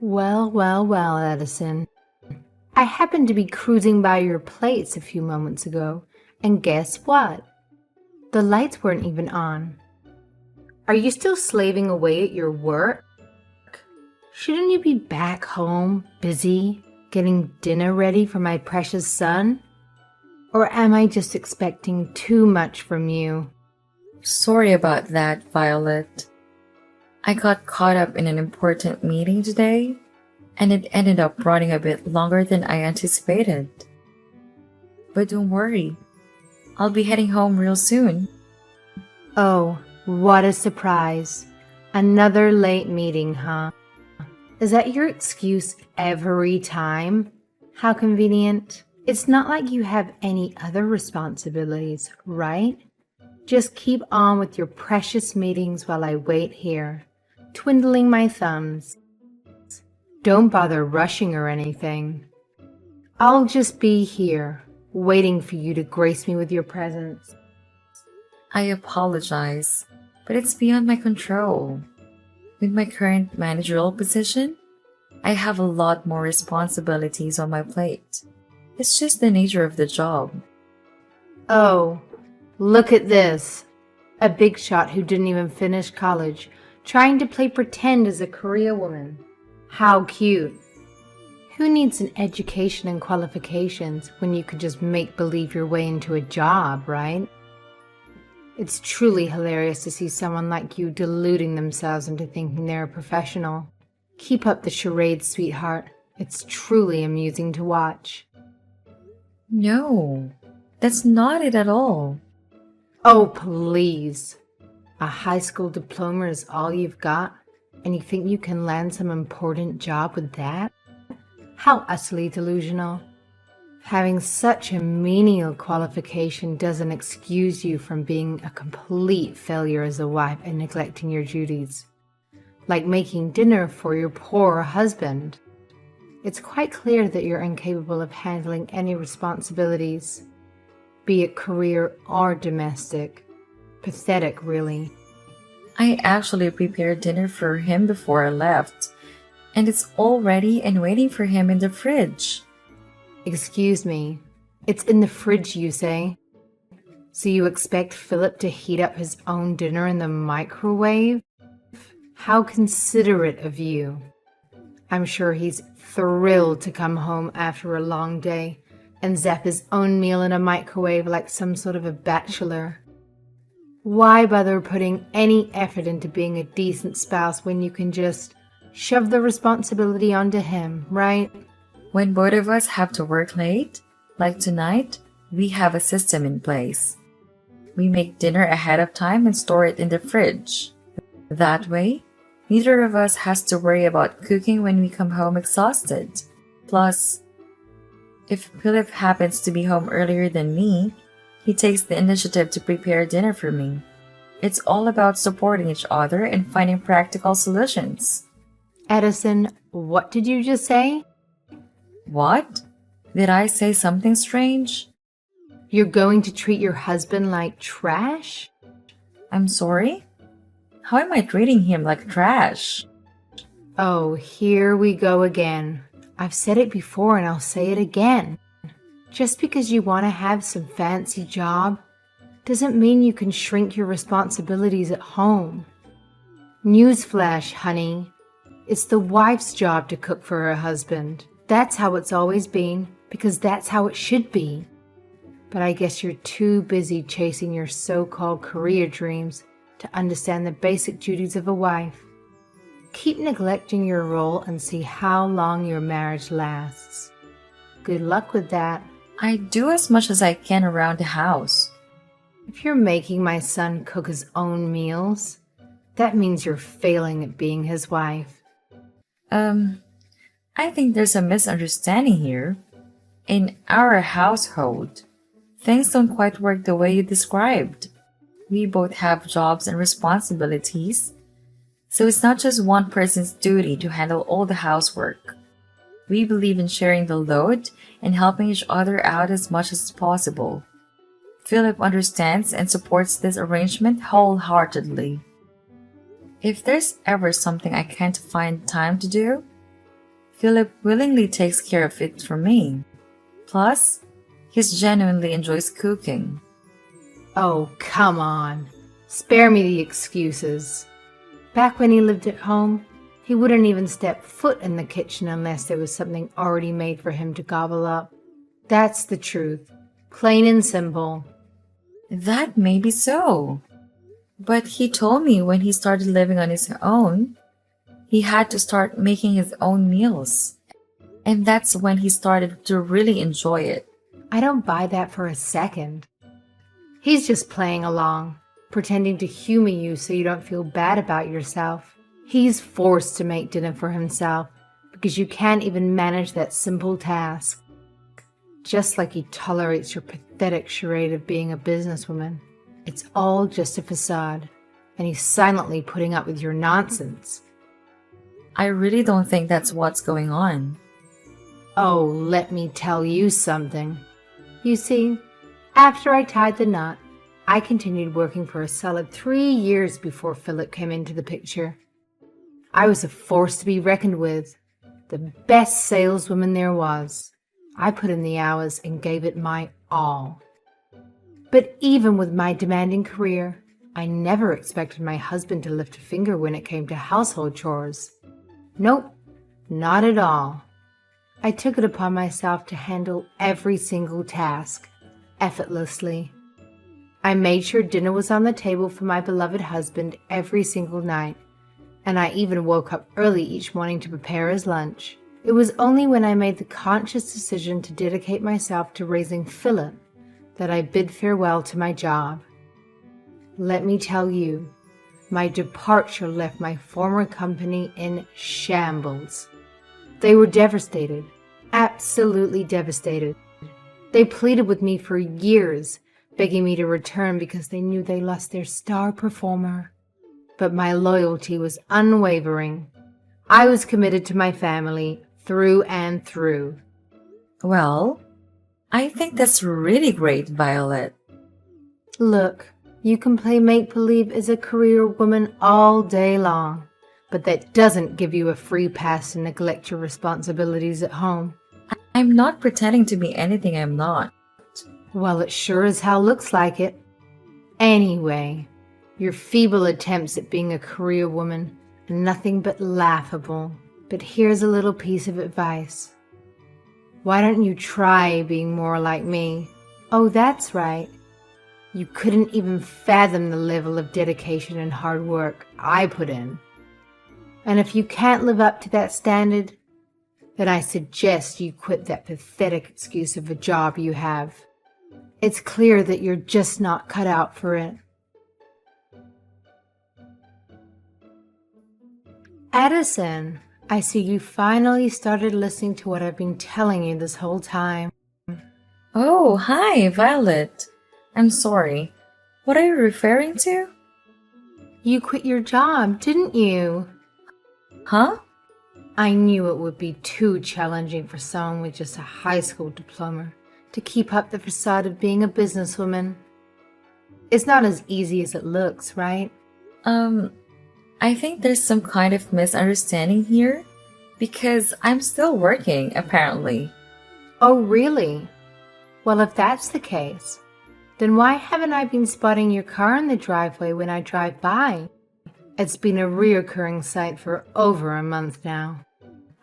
Well, well, well, Edison. I happened to be cruising by your place a few moments ago, and guess what? The lights weren't even on. Are you still slaving away at your work? Shouldn't you be back home, busy, getting dinner ready for my precious son? Or am I just expecting too much from you? Sorry about that, Violet. I got caught up in an important meeting today, and it ended up running a bit longer than I anticipated. But don't worry, I'll be heading home real soon. Oh, what a surprise. Another late meeting, huh? Is that your excuse every time? How convenient. It's not like you have any other responsibilities, right? Just keep on with your precious meetings while I wait here, twiddling my thumbs. Don't bother rushing or anything. I'll just be here, waiting for you to grace me with your presence. I apologize, but it's beyond my control. With my current managerial position, I have a lot more responsibilities on my plate. It's just the nature of the job. Oh, look at this. A big shot who didn't even finish college, trying to play pretend as a career woman. How cute. Who needs an education and qualifications when you could just make believe your way into a job, right? It's truly hilarious to see someone like you deluding themselves into thinking they're a professional. Keep up the charade, sweetheart. It's truly amusing to watch. No, that's not it at all. Oh, please. A high school diploma is all you've got, and you think you can land some important job with that? How utterly delusional. Having such a menial qualification doesn't excuse you from being a complete failure as a wife and neglecting your duties, like making dinner for your poor husband. It's quite clear that you're incapable of handling any responsibilities, be it career or domestic. Pathetic, really. I actually prepared dinner for him before I left, and it's all ready and waiting for him in the fridge. Excuse me, it's in the fridge, you say? So you expect Philip to heat up his own dinner in the microwave? How considerate of you. I'm sure he's thrilled to come home after a long day and zap his own meal in a microwave like some sort of a bachelor. Why bother putting any effort into being a decent spouse when you can just shove the responsibility onto him, right? When both of us have to work late, like tonight, we have a system in place. We make dinner ahead of time and store it in the fridge. That way, neither of us has to worry about cooking when we come home exhausted. Plus, if Philip happens to be home earlier than me, he takes the initiative to prepare dinner for me. It's all about supporting each other and finding practical solutions. Edison, what did you just say? What? Did I say something strange? You're going to treat your husband like trash? I'm sorry? How am I treating him like trash? Oh, here we go again. I've said it before and I'll say it again. Just because you want to have some fancy job doesn't mean you can shrink your responsibilities at home. Newsflash, honey. It's the wife's job to cook for her husband. That's how it's always been, because that's how it should be. But I guess you're too busy chasing your so-called career dreams to understand the basic duties of a wife. Keep neglecting your role and see how long your marriage lasts. Good luck with that. I do as much as I can around the house. If you're making my son cook his own meals, that means you're failing at being his wife. I think there's a misunderstanding here. In our household, things don't quite work the way you described. We both have jobs and responsibilities, so it's not just one person's duty to handle all the housework. We believe in sharing the load and helping each other out as much as possible. Philip understands and supports this arrangement wholeheartedly. If there's ever something I can't find time to do, Philip willingly takes care of it for me. Plus, he genuinely enjoys cooking. Oh, come on. Spare me the excuses. Back when he lived at home, he wouldn't even step foot in the kitchen unless there was something already made for him to gobble up. That's the truth. Plain and simple. That may be so. But he told me when he started living on his own, he had to start making his own meals. And that's when he started to really enjoy it. I don't buy that for a second. He's just playing along, pretending to humor you so you don't feel bad about yourself. He's forced to make dinner for himself because you can't even manage that simple task. Just like he tolerates your pathetic charade of being a businesswoman. It's all just a facade, and he's silently putting up with your nonsense. I really don't think that's what's going on. Oh, let me tell you something. You see, after I tied the knot, I continued working for a solid 3 years before Philip came into the picture. I was a force to be reckoned with, the best saleswoman there was. I put in the hours and gave it my all. But even with my demanding career, I never expected my husband to lift a finger when it came to household chores. Nope, not at all. I took it upon myself to handle every single task, effortlessly. I made sure dinner was on the table for my beloved husband every single night, and I even woke up early each morning to prepare his lunch. It was only when I made the conscious decision to dedicate myself to raising Philip that I bid farewell to my job. Let me tell you, my departure left my former company in shambles. They were devastated, absolutely devastated. They pleaded with me for years, begging me to return because they knew they lost their star performer. But my loyalty was unwavering. I was committed to my family through and through. Well, I think that's really great, Violet. Look, you can play make-believe as a career woman all day long, but that doesn't give you a free pass to neglect your responsibilities at home. I'm not pretending to be anything I'm not. Well, it sure as hell looks like it. Anyway, your feeble attempts at being a career woman are nothing but laughable. But here's a little piece of advice. Why don't you try being more like me? Oh, that's right. You couldn't even fathom the level of dedication and hard work I put in. And if you can't live up to that standard, then I suggest you quit that pathetic excuse of a job you have. It's clear that you're just not cut out for it. Addison, I see you finally started listening to what I've been telling you this whole time. Oh, hi, Violet. I'm sorry. What are you referring to? You quit your job, didn't you? Huh? I knew it would be too challenging for someone with just a high school diploma to keep up the facade of being a businesswoman. It's not as easy as it looks, right? I think there's some kind of misunderstanding here because I'm still working, apparently. Oh, really? Well, if that's the case, then why haven't I been spotting your car in the driveway when I drive by? It's been a reoccurring sight for over a month now.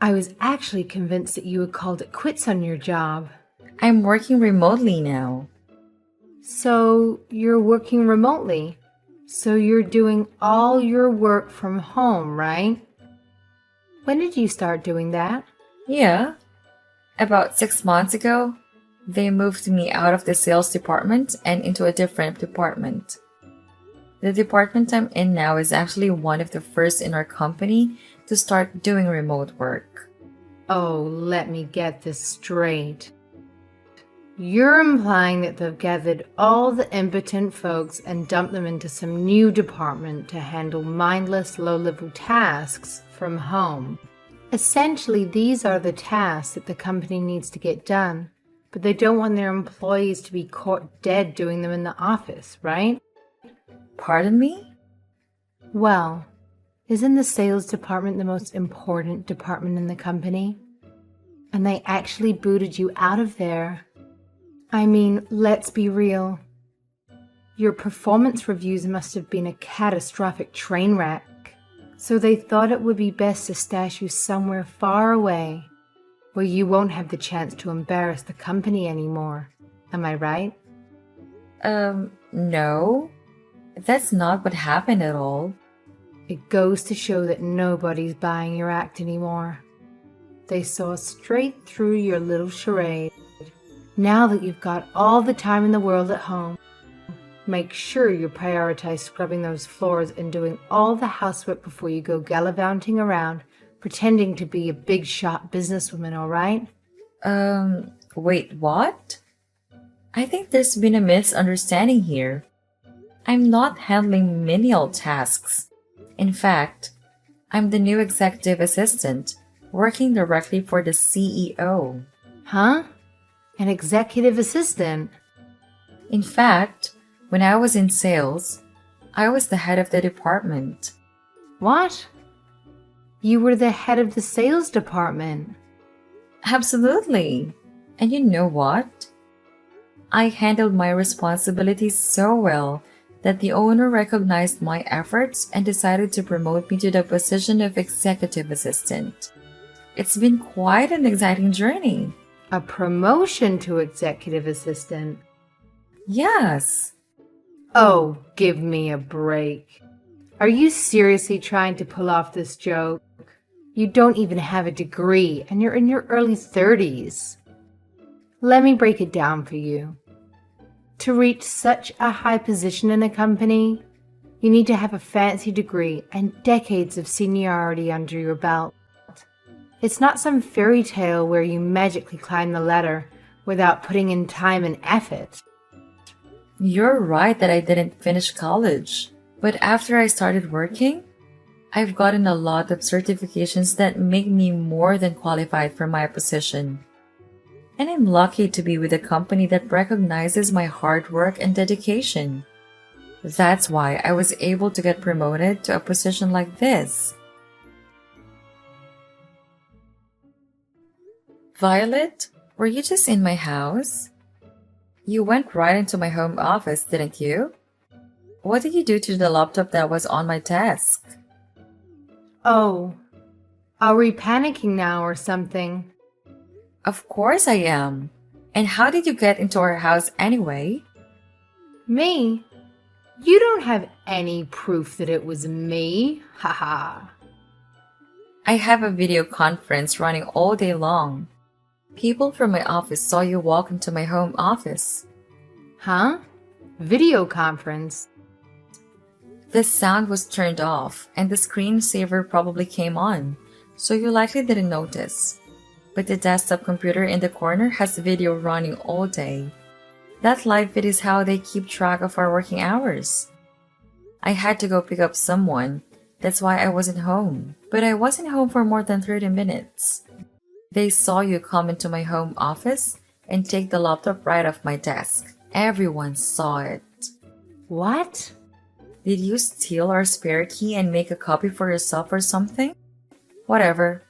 I was actually convinced that you had called it quits on your job. I'm working remotely now. So you're working remotely? So you're doing all your work from home, right? When did you start doing that? Yeah. About 6 months ago, they moved me out of the sales department and into a different department. The department I'm in now is actually one of the first in our company to start doing remote work. Oh, let me get this straight. You're implying that they've gathered all the impotent folks and dumped them into some new department to handle mindless, low-level tasks from home. Essentially, these are the tasks that the company needs to get done, but they don't want their employees to be caught dead doing them in the office, right? Pardon me? Well, Isn't the sales department the most important department in the company? And they actually booted you out of there. I mean, let's be real. Your performance reviews must have been a catastrophic train wreck. So they thought it would be best to stash you somewhere far away, where you won't have the chance to embarrass the company anymore. Am I right? No. That's not what happened at all. It goes to show that nobody's buying your act anymore. They saw straight through your little charade. Now that you've got all the time in the world at home, make sure you prioritize scrubbing those floors and doing all the housework before you go gallivanting around, pretending to be a big shot businesswoman, all right? Wait, what? I think there's been a misunderstanding here. I'm not handling menial tasks. In fact, I'm the new executive assistant, working directly for the CEO. Huh? An executive assistant? In fact, when I was in sales, I was the head of the department. What? You were the head of the sales department. Absolutely. And you know what? I handled my responsibilities so well that the owner recognized my efforts and decided to promote me to the position of executive assistant. It's been quite an exciting journey. A promotion to executive assistant? Yes. Oh, give me a break. Are you seriously trying to pull off this joke? You don't even have a degree and you're in your early 30s. Let me break it down for you. To reach such a high position in a company, you need to have a fancy degree and decades of seniority under your belt. It's not some fairy tale where you magically climb the ladder without putting in time and effort. You're right that I didn't finish college, but after I started working, I've gotten a lot of certifications that make me more than qualified for my position. And I'm lucky to be with a company that recognizes my hard work and dedication. That's why I was able to get promoted to a position like this. Violet, were you just in my house? You went right into my home office, didn't you? What did you do to the laptop that was on my desk? Oh, are we panicking now or something? Of course I am. And how did you get into our house anyway? Me? You don't have any proof that it was me. Haha. I have a video conference running all day long. People from my office saw you walk into my home office. Huh? Video conference? The sound was turned off and the screensaver probably came on, so you likely didn't notice. But the desktop computer in the corner has video running all day. That live feed is how they keep track of our working hours. I had to go pick up someone. That's why I wasn't home. But I wasn't home for more than 30 minutes. They saw you come into my home office and take the laptop right off my desk. Everyone saw it. What? Did you steal our spare key and make a copy for yourself or something? Whatever.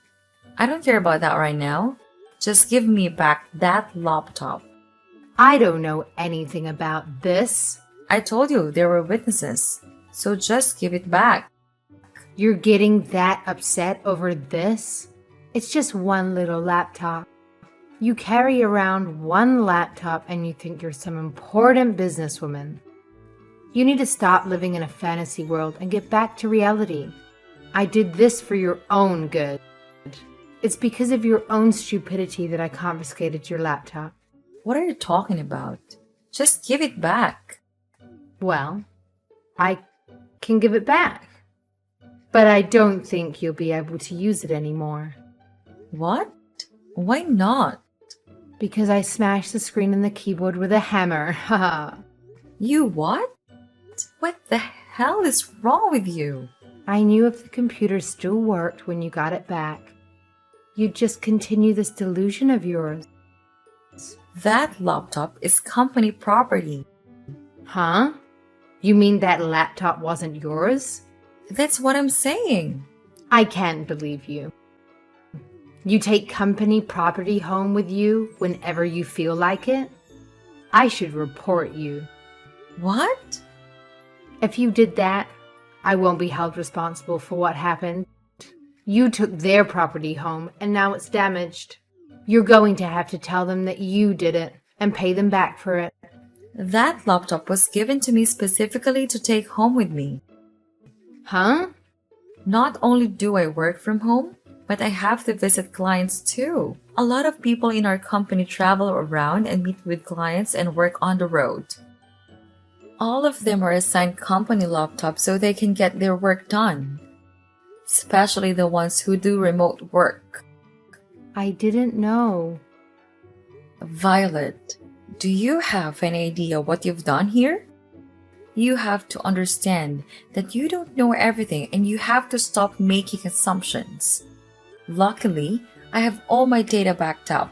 I don't care about that right now. Just give me back that laptop. I don't know anything about this. I told you there were witnesses, so just give it back. You're getting that upset over this? It's just one little laptop. You carry around one laptop and you think you're some important businesswoman. You need to stop living in a fantasy world and get back to reality. I did this for your own good. It's because of your own stupidity that I confiscated your laptop. What are you talking about? Just give it back. Well, I can give it back. But I don't think you'll be able to use it anymore. What? Why not? Because I smashed the screen and the keyboard with a hammer. Haha. You what? What the hell is wrong with you? I knew if the computer still worked when you got it back, you'd just continue this delusion of yours. That laptop is company property. Huh? You mean that laptop wasn't yours? That's what I'm saying. I can't believe you. You take company property home with you whenever you feel like it? I should report you. What? If you did that, I won't be held responsible for what happened. You took their property home and now it's damaged. You're going to have to tell them that you did it and pay them back for it. That laptop was given to me specifically to take home with me. Huh? Not only do I work from home, but I have to visit clients too. A lot of people in our company travel around and meet with clients and work on the road. All of them are assigned company laptops so they can get their work done, especially the ones who do remote work. I didn't know. Violet, do you have any idea what you've done here? You have to understand that you don't know everything and you have to stop making assumptions. Luckily, I have all my data backed up,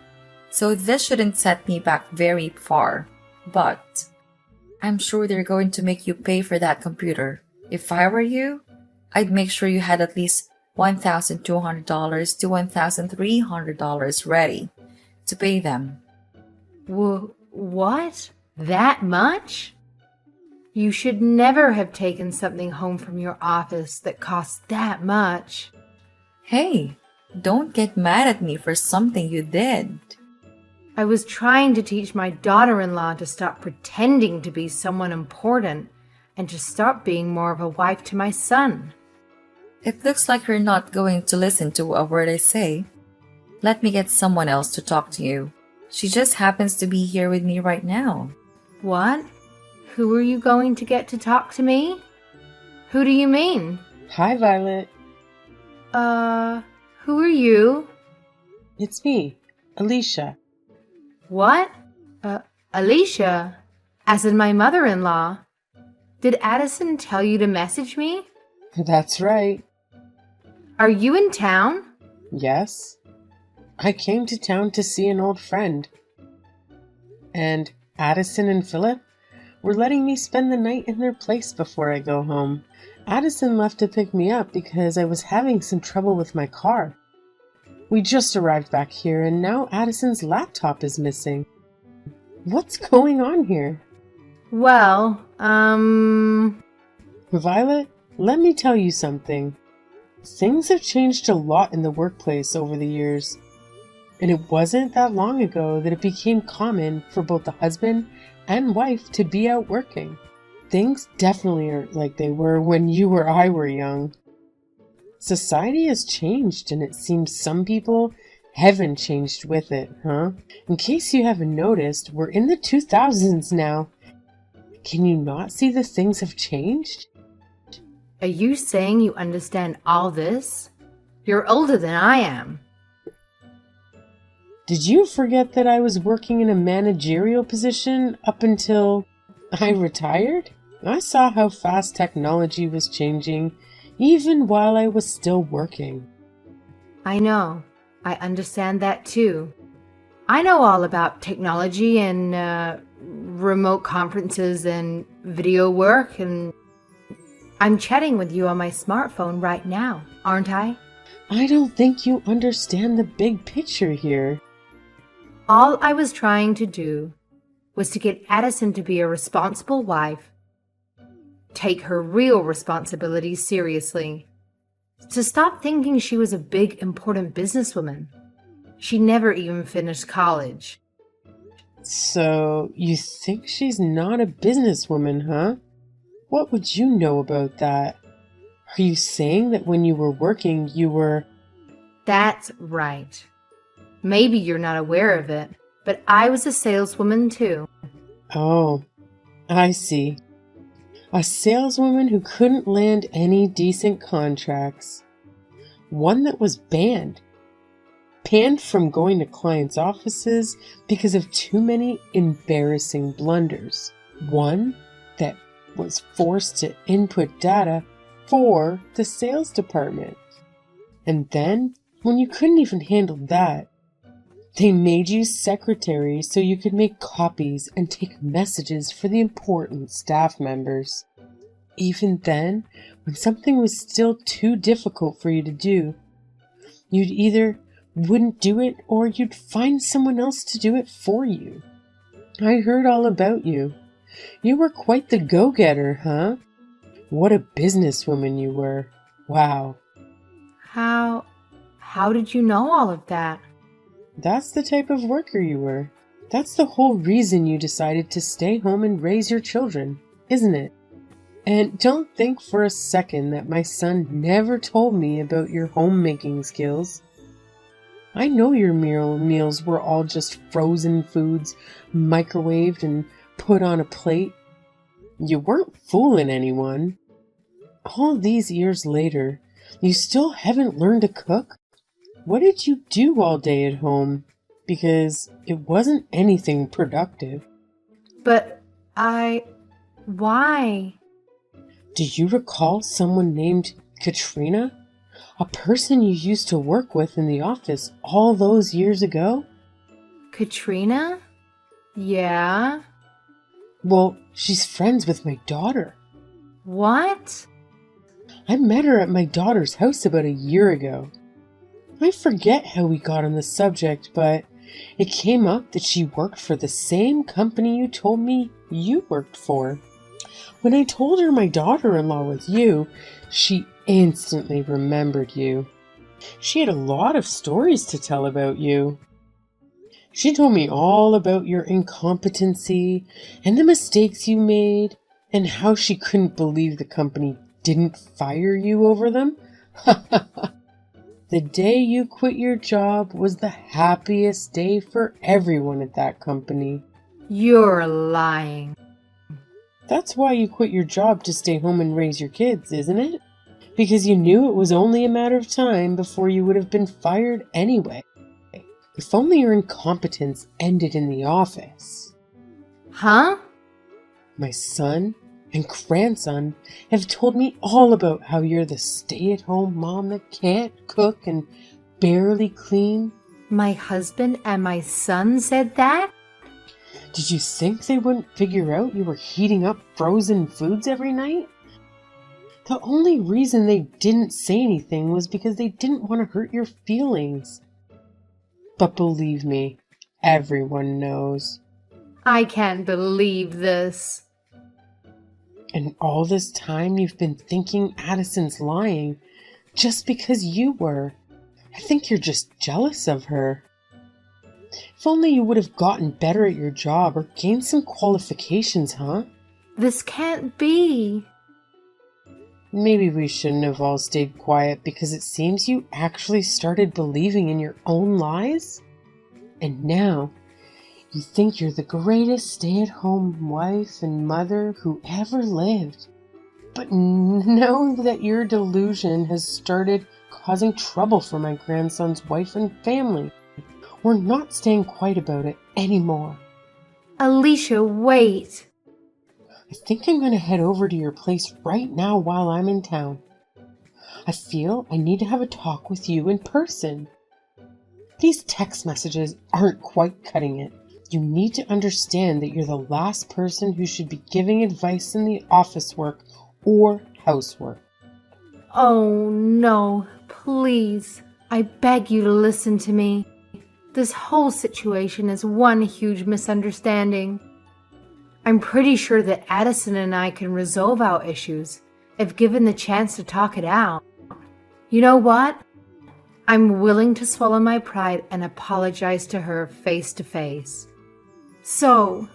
so this shouldn't set me back very far. But I'm sure they're going to make you pay for that computer. If I were you, I'd make sure you had at least $1,200 to $1,300 ready to pay them. What? That much? You should never have taken something home from your office that costs that much. Hey, don't get mad at me for something you did. I was trying to teach my daughter-in-law to stop pretending to be someone important and to stop being more of a wife to my son. It looks like you're not going to listen to a word I say. Let me get someone else to talk to you. She just happens to be here with me right now. What? Who are you going to get to talk to me? Who do you mean? Hi, Violet. Who are you? It's me, Alicia. What? Alicia? As in my mother-in-law. Did Addison tell you to message me? That's right. Are you in town? Yes. I came to town to see an old friend. And Addison and Philip were letting me spend the night in their place before I go home. Addison left to pick me up because I was having some trouble with my car. We just arrived back here and now Addison's laptop is missing. What's going on here? Well, Violet, let me tell you something. Things have changed a lot in the workplace over the years. And it wasn't that long ago that it became common for both the husband and wife to be out working. Things definitely aren't like they were when you or I were young. Society has changed and it seems some people haven't changed with it, huh? In case you haven't noticed, we're in the 2000s now. Can you not see that things have changed? are you saying you understand all this? You're older than I am. Did you forget that I was working in a managerial position up until I retired? I saw how fast technology was changing, even while I was still working. I know. I understand that too. I know all about technology and remote conferences and video work, and I'm chatting with you on my smartphone right now, aren't I? I don't think you understand the big picture here. All I was trying to do was to get Addison to be a responsible wife, take her real responsibilities seriously, to stop thinking she was a big, important businesswoman. She never even finished college. So, you think she's not a businesswoman, huh? What would you know about that? Are you saying that when you were working, you were... That's right. Maybe you're not aware of it, but I was a saleswoman too. Oh, I see. A saleswoman who couldn't land any decent contracts. One that was banned. Banned from going to clients' offices because of too many embarrassing blunders. One that was forced to input data for the sales department. And then, when you couldn't even handle that, they made you secretary so you could make copies and take messages for the important staff members. even then, when something was still too difficult for you to do, you'd either wouldn't do it or you'd find someone else to do it for you. I heard all about you. You were quite the go-getter, huh? What a businesswoman you were. Wow. How did you know all of that? That's the type of worker you were. That's the whole reason you decided to stay home and raise your children, isn't it? And don't think for a second that my son never told me about your homemaking skills. I know your meals were all just frozen foods, microwaved and put on a plate. You weren't fooling anyone. All these years later, you still haven't learned to cook? What did you do all day at home? Because it wasn't anything productive. But why? Do you recall someone named Katrina? A person you used to work with in the office all those years ago? Katrina? Yeah? Well, she's friends with my daughter. What? I met her at my daughter's house about a year ago. I forget how we got on the subject, but it came up that she worked for the same company you told me you worked for. When I told her my daughter-in-law was you, she instantly remembered you. She had a lot of stories to tell about you. She told me all about your incompetency and the mistakes you made and how she couldn't believe the company didn't fire you over them. The day you quit your job was the happiest day for everyone at that company. You're lying. That's why you quit your job to stay home and raise your kids, isn't it? Because you knew it was only a matter of time before you would have been fired anyway. If only your incompetence ended in the office. Huh? My son and grandson have told me all about how you're the stay-at-home mom that can't cook and barely clean. My husband and my son said that? Did you think they wouldn't figure out you were heating up frozen foods every night? The only reason they didn't say anything was because they didn't want to hurt your feelings. But believe me, everyone knows. I can't believe this. And all this time you've been thinking Addison's lying just because you were. I think you're just jealous of her. If only you would have gotten better at your job or gained some qualifications, huh? This can't be. Maybe we shouldn't have all stayed quiet because it seems you actually started believing in your own lies? And now, you think you're the greatest stay-at-home wife and mother who ever lived. But know that your delusion has started causing trouble for my grandson's wife and family. We're not staying quiet about it anymore. Alicia, wait. I think I'm going to head over to your place right now while I'm in town. I feel I need to have a talk with you in person. These text messages aren't quite cutting it. You need to understand that you're the last person who should be giving advice in the office work or housework. Oh no, please. I beg you to listen to me. This whole situation is one huge misunderstanding. I'm pretty sure that Addison and I can resolve our issues if given the chance to talk it out. You know what? I'm willing to swallow my pride and apologize to her face to face. So,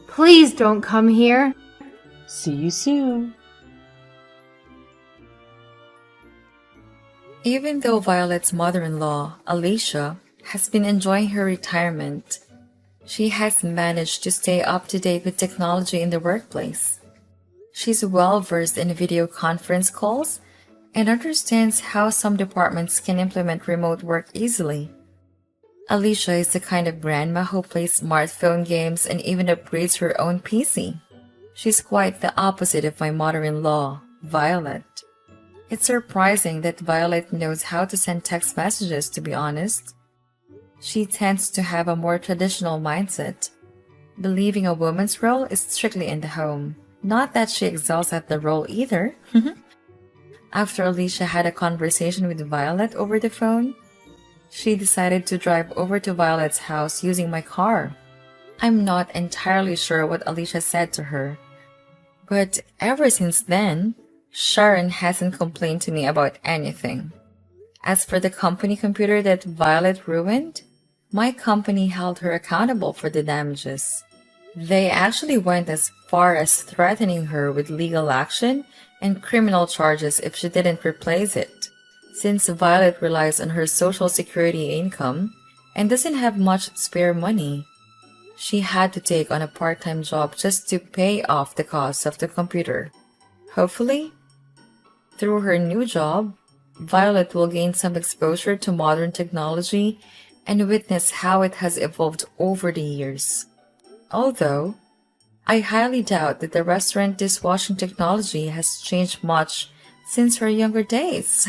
please don't come here. See you soon. Even though Violet's mother-in-law, Alicia, has been enjoying her retirement, she has managed to stay up to date with technology in the workplace. She's well versed in video conference calls and understands how some departments can implement remote work easily. Alicia is the kind of grandma who plays smartphone games and even upgrades her own PC. She's quite the opposite of my mother-in-law, Violet. It's surprising that Violet knows how to send text messages, to be honest. She tends to have a more traditional mindset, believing a woman's role is strictly in the home, Not that she excels at the role either. After Alicia had a conversation with Violet over the phone, she decided to drive over to Violet's house using my car. I'm not entirely sure what Alicia said to her, but ever since then, Sharon hasn't complained to me about anything. As for the company computer that Violet ruined, my company held her accountable for the damages. They actually went as far as threatening her with legal action and criminal charges if she didn't replace it. Since Violet relies on her social security income and doesn't have much spare money, she had to take on a part-time job just to pay off the cost of the computer. Hopefully, through her new job, Violet will gain some exposure to modern technology and witness how it has evolved over the years. Although, I highly doubt that the restaurant dishwashing technology has changed much since her younger days.